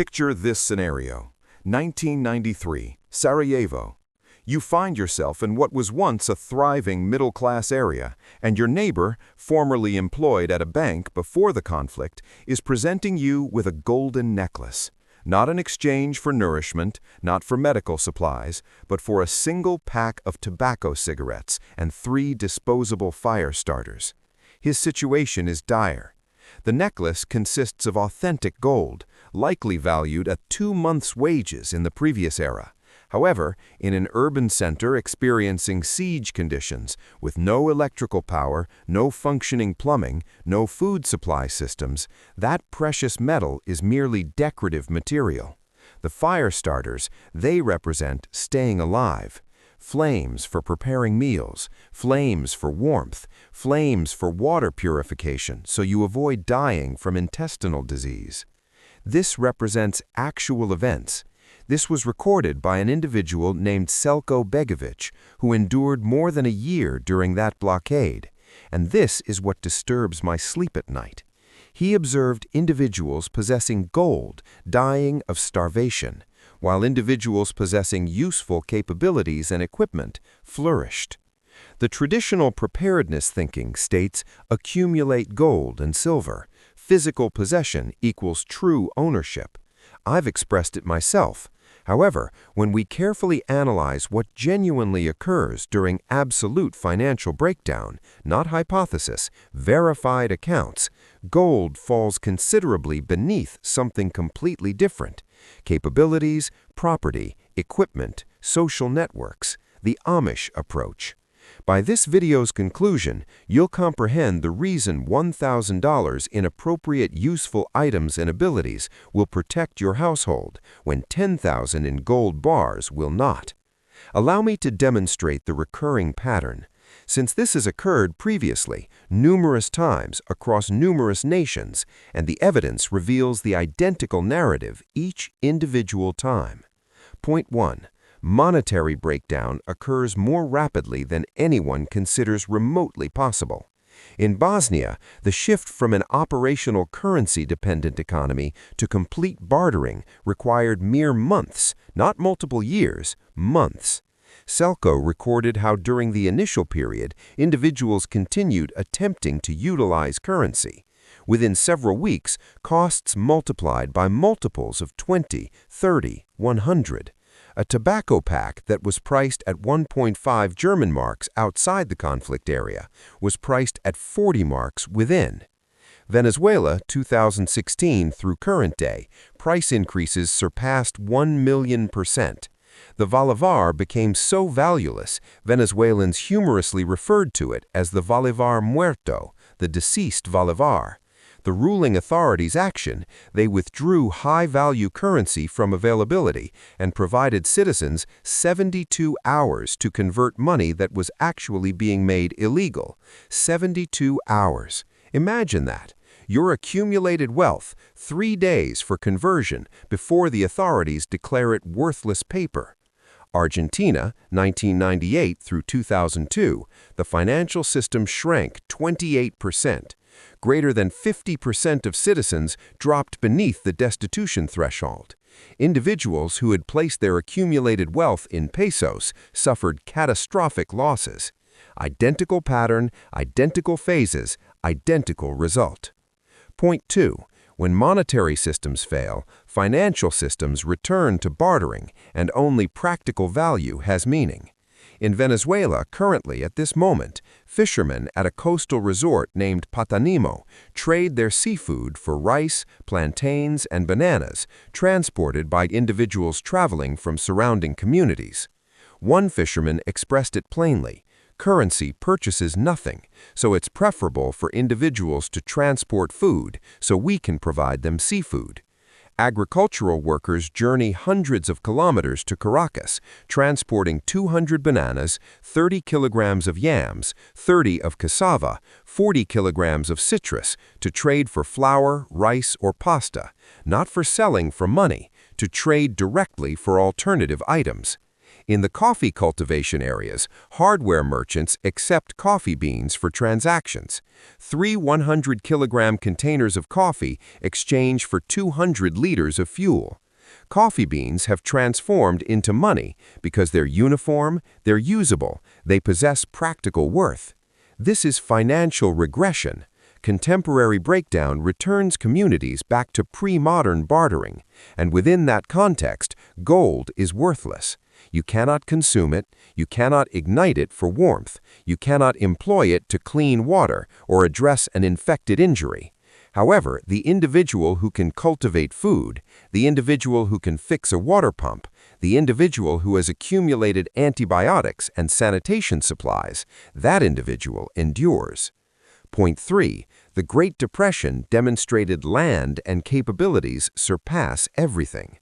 Picture this scenario. 1993, Sarajevo. You find yourself in what was once a thriving middle-class area, and your neighbor, formerly employed at a bank before the conflict, is presenting you with a golden necklace. Not an exchange for nourishment, not for medical supplies, but for a single pack of tobacco cigarettes and 3 disposable fire starters. His situation is dire. The necklace consists of authentic gold, likely valued at 2 months' wages in the previous era. However, in an urban center experiencing siege conditions, with no electrical power, no functioning plumbing, no food supply systems, that precious metal is merely decorative material. The fire starters, they represent staying alive. Flames for preparing meals, flames for warmth, flames for water purification so you avoid dying from intestinal disease. This represents actual events. This was recorded by an individual named Selko Begovic, who endured more than a year during that blockade. And this is what disturbs my sleep at night. He observed individuals possessing gold dying of starvation, while individuals possessing useful capabilities and equipment flourished. The traditional preparedness thinking states accumulate gold and silver. Physical possession equals true ownership. I've expressed it myself. However, when we carefully analyze what genuinely occurs during absolute financial breakdown, not hypothesis, verified accounts, gold falls considerably beneath something completely different: capabilities, property, equipment, social networks, the Amish approach. By this video's conclusion, you'll comprehend the reason $1,000 in appropriate useful items and abilities will protect your household, when $10,000 in gold bars will not. Allow me to demonstrate the recurring pattern. Since this has occurred previously, numerous times across numerous nations, and the evidence reveals the identical narrative each individual time. Point 1. Monetary breakdown occurs more rapidly than anyone considers remotely possible. In Bosnia, the shift from an operational currency-dependent economy to complete bartering required mere months, not multiple years, months. Selko recorded how during the initial period, individuals continued attempting to utilize currency. Within several weeks, costs multiplied by multiples of 20, 30, 100. A tobacco pack that was priced at 1.5 German marks outside the conflict area was priced at 40 marks within. Venezuela, 2016 through current day, price increases surpassed 1 million%. The bolivar became so valueless, Venezuelans humorously referred to it as the bolivar muerto, the deceased bolivar. The ruling authorities' action, they withdrew high-value currency from availability and provided citizens 72 hours to convert money that was actually being made illegal. 72 hours. Imagine that. Your accumulated wealth, 3 days for conversion before the authorities declare it worthless paper. Argentina, 1998 through 2002, the financial system shrank 28%. Greater than 50% of citizens dropped beneath the destitution threshold. Individuals who had placed their accumulated wealth in pesos suffered catastrophic losses. Identical pattern, identical phases, identical result. Point 2. When monetary systems fail, financial systems return to bartering, and only practical value has meaning. In Venezuela, currently at this moment, fishermen at a coastal resort named Patanimo trade their seafood for rice, plantains, and bananas, transported by individuals traveling from surrounding communities. One fisherman expressed it plainly: currency purchases nothing, so it's preferable for individuals to transport food so we can provide them seafood. Agricultural workers journey hundreds of kilometers to Caracas, transporting 200 bananas, 30 kilograms of yams, 30 of cassava, 40 kilograms of citrus, to trade for flour, rice, or pasta, not for selling for money, to trade directly for alternative items. In the coffee cultivation areas, hardware merchants accept coffee beans for transactions. 3 100-kilogram containers of coffee exchange for 200 liters of fuel. Coffee beans have transformed into money because they're uniform, they're usable, they possess practical worth. This is financial regression. Contemporary breakdown returns communities back to pre-modern bartering, and within that context, gold is worthless. You cannot consume it, you cannot ignite it for warmth, you cannot employ it to clean water or address an infected injury. However, the individual who can cultivate food, the individual who can fix a water pump, the individual who has accumulated antibiotics and sanitation supplies, that individual endures. Point 3. The Great Depression demonstrated land and capabilities surpass everything.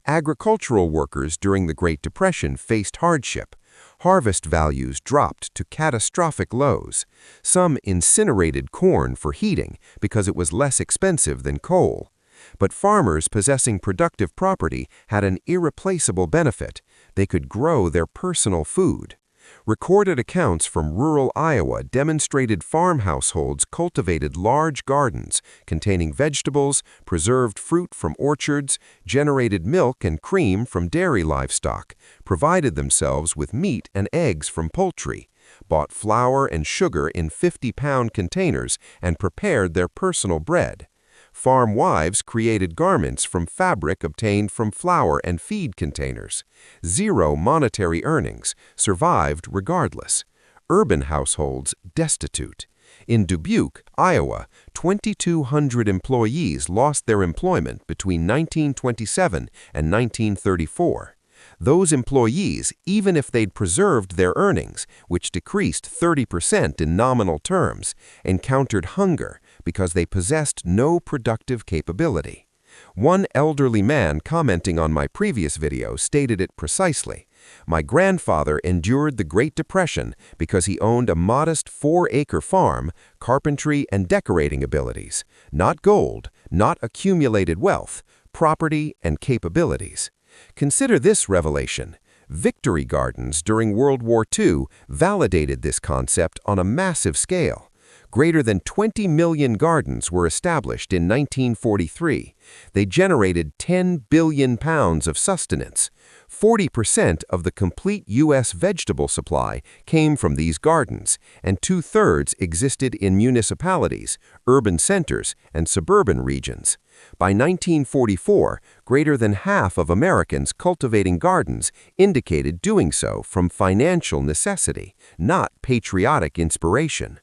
Agricultural workers during the Great Depression faced hardship. Harvest values dropped to catastrophic lows. Some incinerated corn for heating because it was less expensive than coal. But farmers possessing productive property had an irreplaceable benefit. They could grow their personal food. Recorded accounts from rural Iowa demonstrated farm households cultivated large gardens containing vegetables, preserved fruit from orchards, generated milk and cream from dairy livestock, provided themselves with meat and eggs from poultry, bought flour and sugar in 50-pound containers, and prepared their personal bread. Farm wives created garments from fabric obtained from flour and feed containers. Zero monetary earnings, survived regardless. Urban households destitute. In Dubuque, Iowa, 2,200 employees lost their employment between 1927 and 1934. Those employees, even if they'd preserved their earnings, which decreased 30% in nominal terms, encountered hunger because they possessed no productive capability. One elderly man commenting on my previous video stated it precisely. My grandfather endured the Great Depression because he owned a modest 4-acre farm, carpentry and decorating abilities, not gold, not accumulated wealth, property and capabilities. Consider this revelation. Victory gardens during World War II validated this concept on a massive scale. Greater than 20 million gardens were established in 1943. They generated 10 billion pounds of sustenance. 40% of the complete U.S. vegetable supply came from these gardens, and 2/3 existed in municipalities, urban centers, and suburban regions. By 1944, greater than half of Americans cultivating gardens indicated doing so from financial necessity, not patriotic inspiration.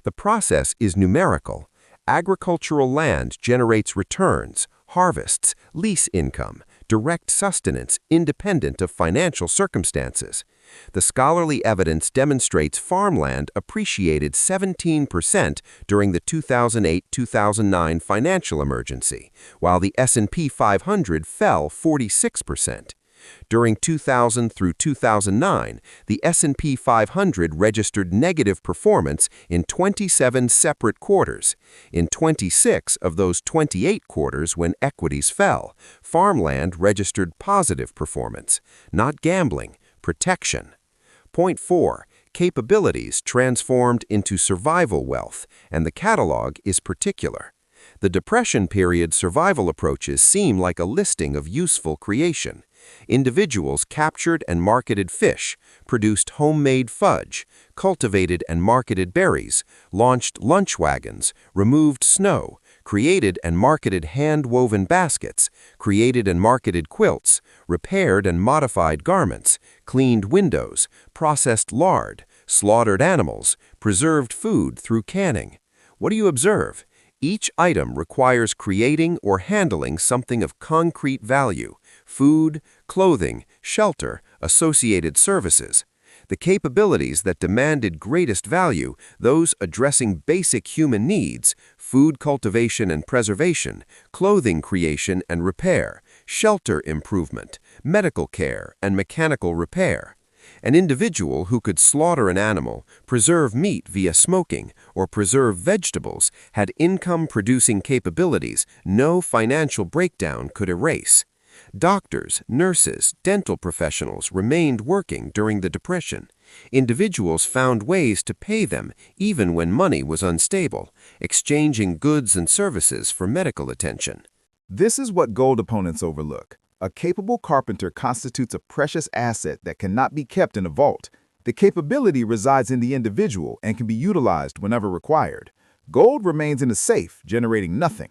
The process is numerical. Agricultural land generates returns, harvests, lease income, direct sustenance independent of financial circumstances. The scholarly evidence demonstrates farmland appreciated 17% during the 2008-2009 financial emergency, while the S&P 500 fell 46%. During 2000 through 2009, the S&P 500 registered negative performance in 27 separate quarters. In 26 of those 28 quarters when equities fell, farmland registered positive performance, not gambling, protection. Point 4. Capabilities transformed into survival wealth, and the catalog is particular. The Depression period survival approaches seem like a listing of useful creation. Individuals captured and marketed fish, produced homemade fudge, cultivated and marketed berries, launched lunch wagons, removed snow, created and marketed hand-woven baskets, created and marketed quilts, repaired and modified garments, cleaned windows, processed lard, slaughtered animals, preserved food through canning. What do you observe? Each item requires creating or handling something of concrete value: food, clothing, shelter, associated services. The capabilities that demanded greatest value, those addressing basic human needs, food cultivation and preservation, clothing creation and repair, shelter improvement, medical care, and mechanical repair. An individual who could slaughter an animal, preserve meat via smoking, or preserve vegetables had income-producing capabilities no financial breakdown could erase. Doctors, nurses, dental professionals remained working during the Depression. Individuals found ways to pay them even when money was unstable, exchanging goods and services for medical attention. This is what gold opponents overlook. A capable carpenter constitutes a precious asset that cannot be kept in a vault. The capability resides in the individual and can be utilized whenever required. Gold remains in a safe, generating nothing.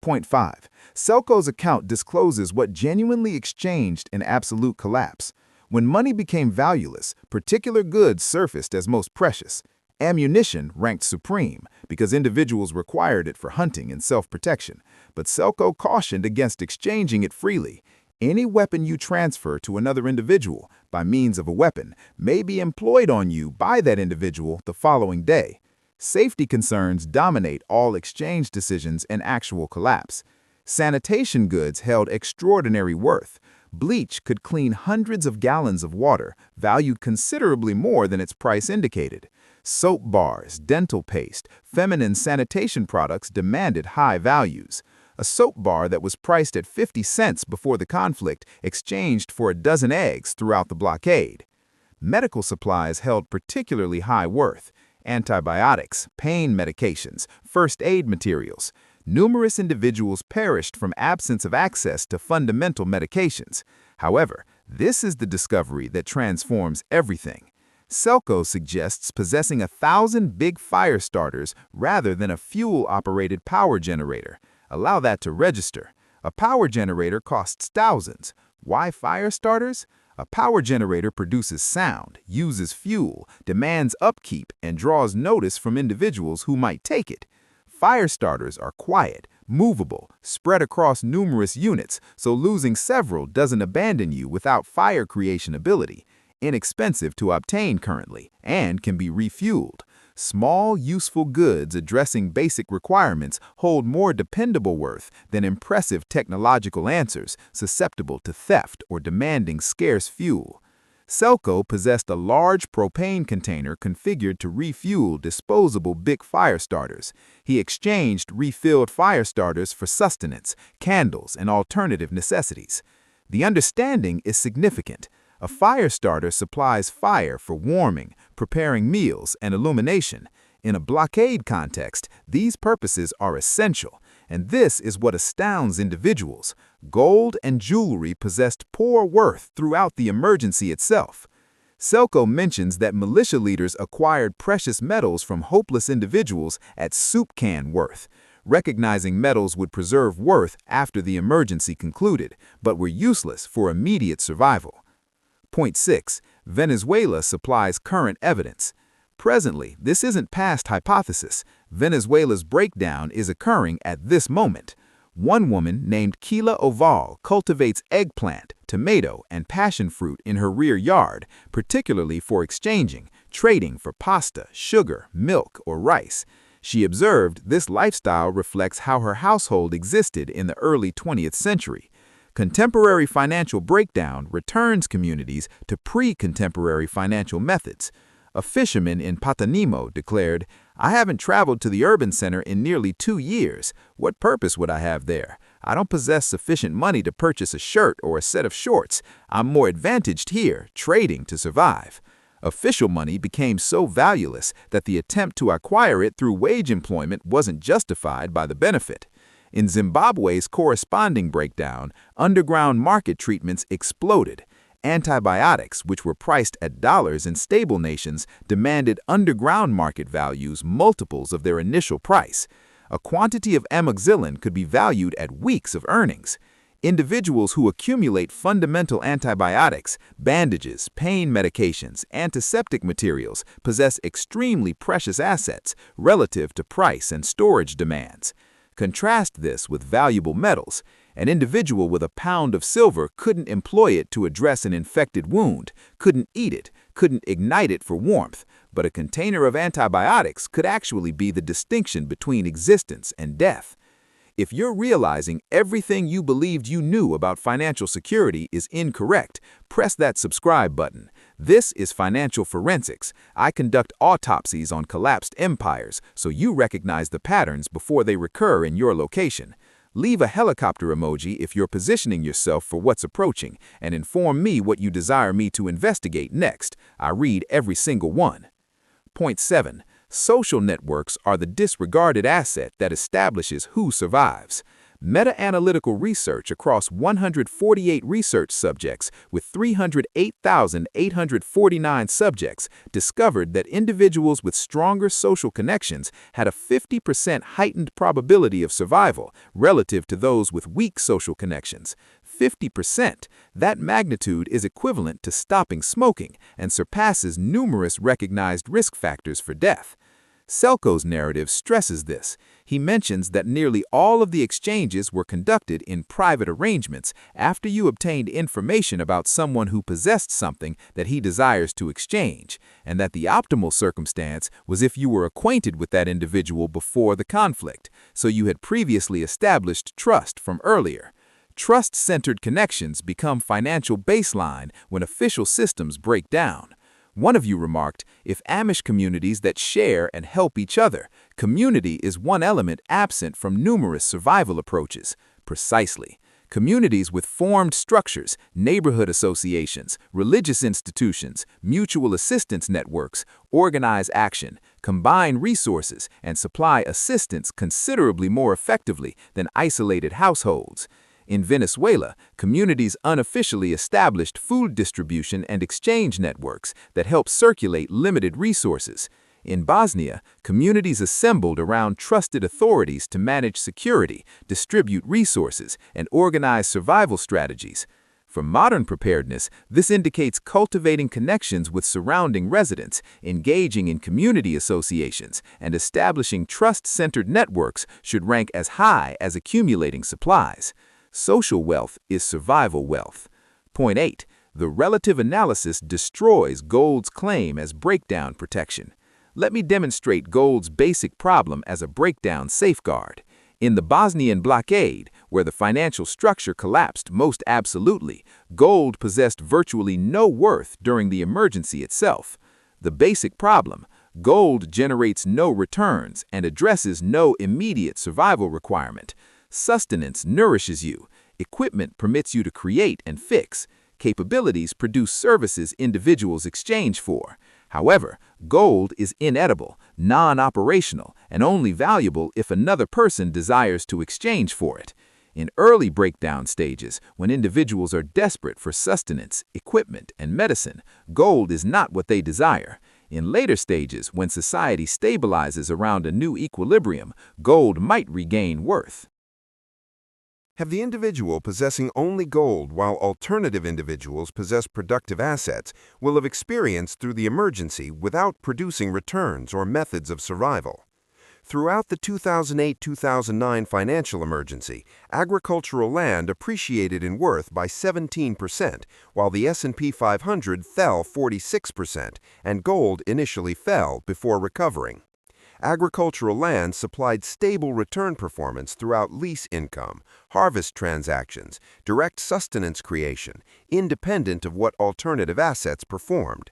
Point 5. Selco's account discloses what genuinely exchanged in absolute collapse. When money became valueless, particular goods surfaced as most precious. Ammunition ranked supreme because individuals required it for hunting and self-protection, but Selco cautioned against exchanging it freely. Any weapon you transfer to another individual by means of a weapon may be employed on you by that individual the following day. Safety concerns dominate all exchange decisions in actual collapse. Sanitation goods held extraordinary worth. Bleach could clean hundreds of gallons of water, valued considerably more than its price indicated. Soap bars, dental paste, feminine sanitation products demanded high values. A soap bar that was priced at 50 cents before the conflict exchanged for a dozen eggs throughout the blockade. Medical supplies held particularly high worth. Antibiotics, pain medications, first aid materials. Numerous individuals perished from absence of access to fundamental medications. However, this is the discovery that transforms everything. Selco suggests possessing 1,000 big fire starters rather than a fuel-operated power generator. Allow that to register. A power generator costs thousands. Why fire starters? A power generator produces sound, uses fuel, demands upkeep, and draws notice from individuals who might take it. Fire starters are quiet, movable, spread across numerous units, so losing several doesn't abandon you without fire creation ability. Inexpensive to obtain currently, and can be refueled. Small, useful goods addressing basic requirements hold more dependable worth than impressive technological answers susceptible to theft or demanding scarce fuel. Selco possessed a large propane container configured to refuel disposable big fire starters. He exchanged refilled fire starters for sustenance, candles, and alternative necessities. The understanding is significant. A fire starter supplies fire for warming, preparing meals, and illumination. In a blockade context, these purposes are essential, and this is what astounds individuals. Gold and jewelry possessed poor worth throughout the emergency itself. Selco mentions that militia leaders acquired precious metals from hopeless individuals at soup can worth, recognizing metals would preserve worth after the emergency concluded, but were useless for immediate survival. Point 6. Venezuela supplies current evidence. Presently, this isn't past hypothesis. Venezuela's breakdown is occurring at this moment. One woman named Keila Oval cultivates eggplant, tomato, and passion fruit in her rear yard, particularly for exchanging, trading for pasta, sugar, milk, or rice. She observed this lifestyle reflects how her household existed in the early 20th century. Contemporary financial breakdown returns communities to pre-contemporary financial methods. A fisherman in Patanimo declared, "I haven't traveled to the urban center in nearly 2 years. What purpose would I have there? I don't possess sufficient money to purchase a shirt or a set of shorts. I'm more advantaged here, trading to survive." Official money became so valueless that the attempt to acquire it through wage employment wasn't justified by the benefit. In Zimbabwe's corresponding breakdown, underground market treatments exploded. Antibiotics, which were priced at dollars in stable nations, demanded underground market values multiples of their initial price. A quantity of amoxicillin could be valued at weeks of earnings. Individuals who accumulate fundamental antibiotics, bandages, pain medications, antiseptic materials possess extremely precious assets relative to price and storage demands. Contrast this with valuable metals. An individual with a pound of silver couldn't employ it to address an infected wound, couldn't eat it, couldn't ignite it for warmth, but a container of antibiotics could actually be the distinction between existence and death. If you're realizing everything you believed you knew about financial security is incorrect, press that subscribe button. This is Financial Forensics. I conduct autopsies on collapsed empires so you recognize the patterns before they recur in your location. Leave a helicopter emoji if you're positioning yourself for what's approaching, and inform me what you desire me to investigate next. I read every single one. Point 7. Social networks are the disregarded asset that establishes who survives. Meta-analytical research across 148 research subjects with 308,849 subjects discovered that individuals with stronger social connections had a 50% heightened probability of survival relative to those with weak social connections. 50%. That magnitude is equivalent to stopping smoking and surpasses numerous recognized risk factors for death. Selko's narrative stresses this. He mentions that nearly all of the exchanges were conducted in private arrangements after you obtained information about someone who possessed something that he desires to exchange, and that the optimal circumstance was if you were acquainted with that individual before the conflict, so you had previously established trust from earlier. Trust-centered connections become financial baseline when official systems break down. One of you remarked, if Amish communities that share and help each other, community is one element absent from numerous survival approaches. Precisely. Communities with formed structures, neighborhood associations, religious institutions, mutual assistance networks, organize action, combine resources, and supply assistance considerably more effectively than isolated households. In Venezuela, communities unofficially established food distribution and exchange networks that help circulate limited resources. In Bosnia, communities assembled around trusted authorities to manage security, distribute resources, and organize survival strategies. For modern preparedness, this indicates cultivating connections with surrounding residents, engaging in community associations, and establishing trust-centered networks should rank as high as accumulating supplies. Social wealth is survival wealth. Point 8. The relative analysis destroys gold's claim as breakdown protection. Let me demonstrate gold's basic problem as a breakdown safeguard. In the Bosnian blockade, where the financial structure collapsed most absolutely, gold possessed virtually no worth during the emergency itself. The basic problem: gold generates no returns and addresses no immediate survival requirement. Sustenance nourishes you. Equipment permits you to create and fix. Capabilities produce services individuals exchange for. However, gold is inedible, non-operational, and only valuable if another person desires to exchange for it. In early breakdown stages, when individuals are desperate for sustenance, equipment, and medicine, gold is not what they desire. In later stages, when society stabilizes around a new equilibrium, gold might regain worth. Have the individual possessing only gold while alternative individuals possess productive assets will have experienced through the emergency without producing returns or methods of survival. Throughout the 2008-2009 financial emergency, agricultural land appreciated in worth by 17%, while the S&P 500 fell 46%, and gold initially fell before recovering. Agricultural land supplied stable return performance throughout lease income, harvest transactions, direct sustenance creation, independent of what alternative assets performed.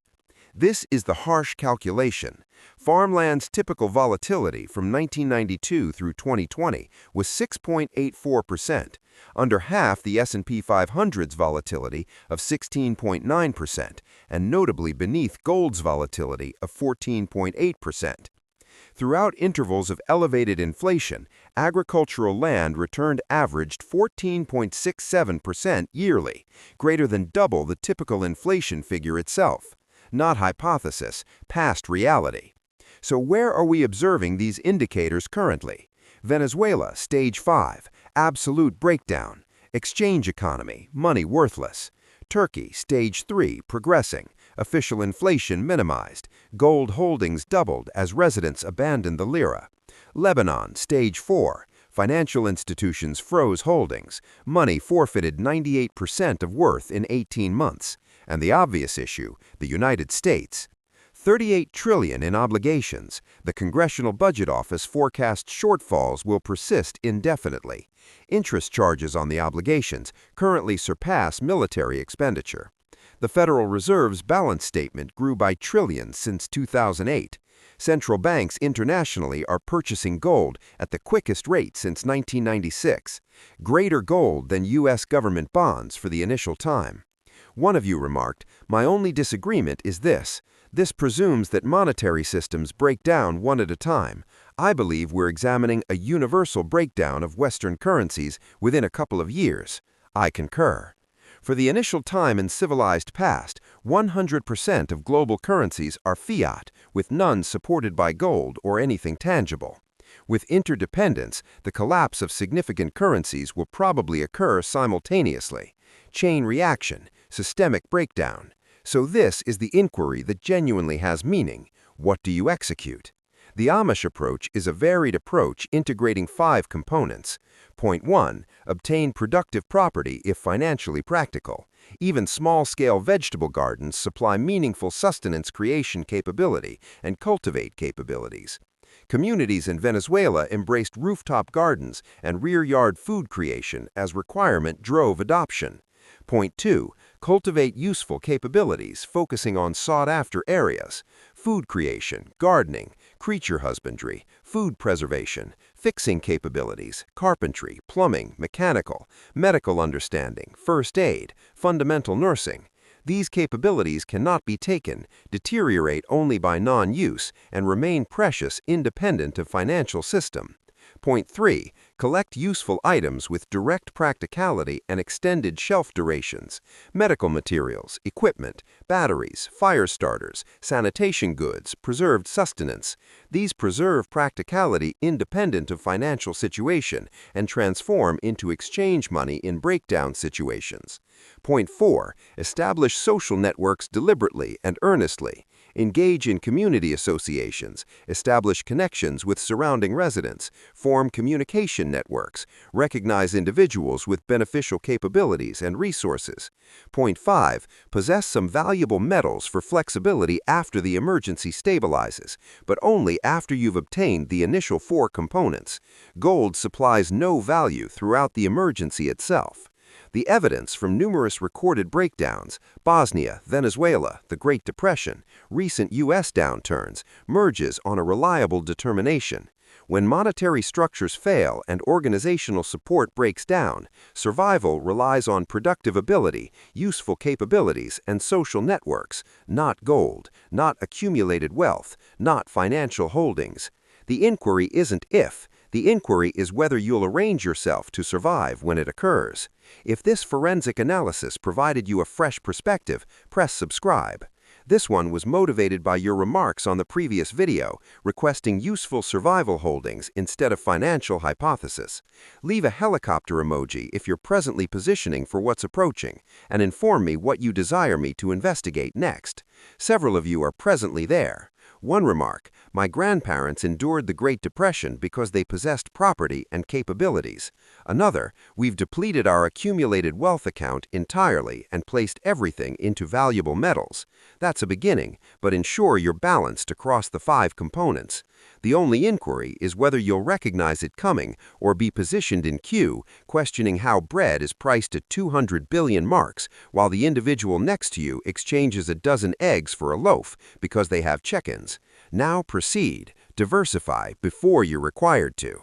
This is the harsh calculation. Farmland's typical volatility from 1992 through 2020 was 6.84%, under half the S&P 500's volatility of 16.9%, and notably beneath gold's volatility of 14.8%. Throughout intervals of elevated inflation, agricultural land returned averaged 14.67% yearly, greater than double the typical inflation figure itself. Not hypothesis, past reality. So where are we observing these indicators currently? Venezuela, stage 5, absolute breakdown. Exchange economy, money worthless. Turkey, stage 3, progressing. Official inflation minimized. Gold holdings doubled as residents abandoned the lira. Lebanon, stage 4. Financial institutions froze holdings. Money forfeited 98% of worth in 18 months. And the obvious issue, the United States. $38 trillion in obligations. The Congressional Budget Office forecasts shortfalls will persist indefinitely. Interest charges on the obligations currently surpass military expenditure. The Federal Reserve's balance statement grew by trillions since 2008. Central banks internationally are purchasing gold at the quickest rate since 1996, greater gold than U.S. government bonds for the initial time. One of you remarked, "My only disagreement is this. This presumes that monetary systems break down one at a time. I believe we're examining a universal breakdown of Western currencies within a couple of years." I concur. For the initial time in civilized past, 100% of global currencies are fiat, with none supported by gold or anything tangible. With interdependence, the collapse of significant currencies will probably occur simultaneously. Chain reaction, systemic breakdown. So this is the inquiry that genuinely has meaning. What do you execute? The Amish approach is a varied approach integrating 5 components. Point 1. Obtain productive property if financially practical. Even small-scale vegetable gardens supply meaningful sustenance creation capability and cultivate capabilities. Communities in Venezuela embraced rooftop gardens and rear-yard food creation as requirement drove adoption. Point 2. Cultivate useful capabilities, focusing on sought-after areas: food creation, gardening, creature husbandry, food preservation, fixing capabilities, carpentry, plumbing, mechanical, medical understanding, first aid, fundamental nursing. These capabilities cannot be taken, deteriorate only by non-use, and remain precious independent of financial system. Point 3. Collect useful items with direct practicality and extended shelf durations: medical materials, equipment, batteries, fire starters, sanitation goods, preserved sustenance. These preserve practicality independent of financial situation and transform into exchange money in breakdown situations. Point 4. Establish social networks deliberately and earnestly. Engage in community associations, establish connections with surrounding residents, form communication networks, recognize individuals with beneficial capabilities and resources. Point 5. Possess some valuable metals for flexibility after the emergency stabilizes, but only after you've obtained the initial 4 components. Gold supplies no value throughout the emergency itself. The evidence from numerous recorded breakdowns, Bosnia, Venezuela, the Great Depression, recent U.S. downturns, merges on a reliable determination. When monetary structures fail and organizational support breaks down, survival relies on productive ability, useful capabilities, and social networks, not gold, not accumulated wealth, not financial holdings. The inquiry isn't if. The inquiry is whether you'll arrange yourself to survive when it occurs. If this forensic analysis provided you a fresh perspective, press subscribe. This one was motivated by your remarks on the previous video, requesting useful survival holdings instead of financial hypothesis. Leave a helicopter emoji if you're presently positioning for what's approaching, and inform me what you desire me to investigate next. Several of you are presently there. One remark: my grandparents endured the Great Depression because they possessed property and capabilities. Another: we've depleted our accumulated wealth account entirely and placed everything into valuable metals. That's a beginning, but ensure you're balanced across the 5 components. The only inquiry is whether you'll recognize it coming or be positioned in queue, questioning how bread is priced at 200 billion marks while the individual next to you exchanges a dozen eggs for a loaf because they have check-ins. Now proceed, diversify before you're required to.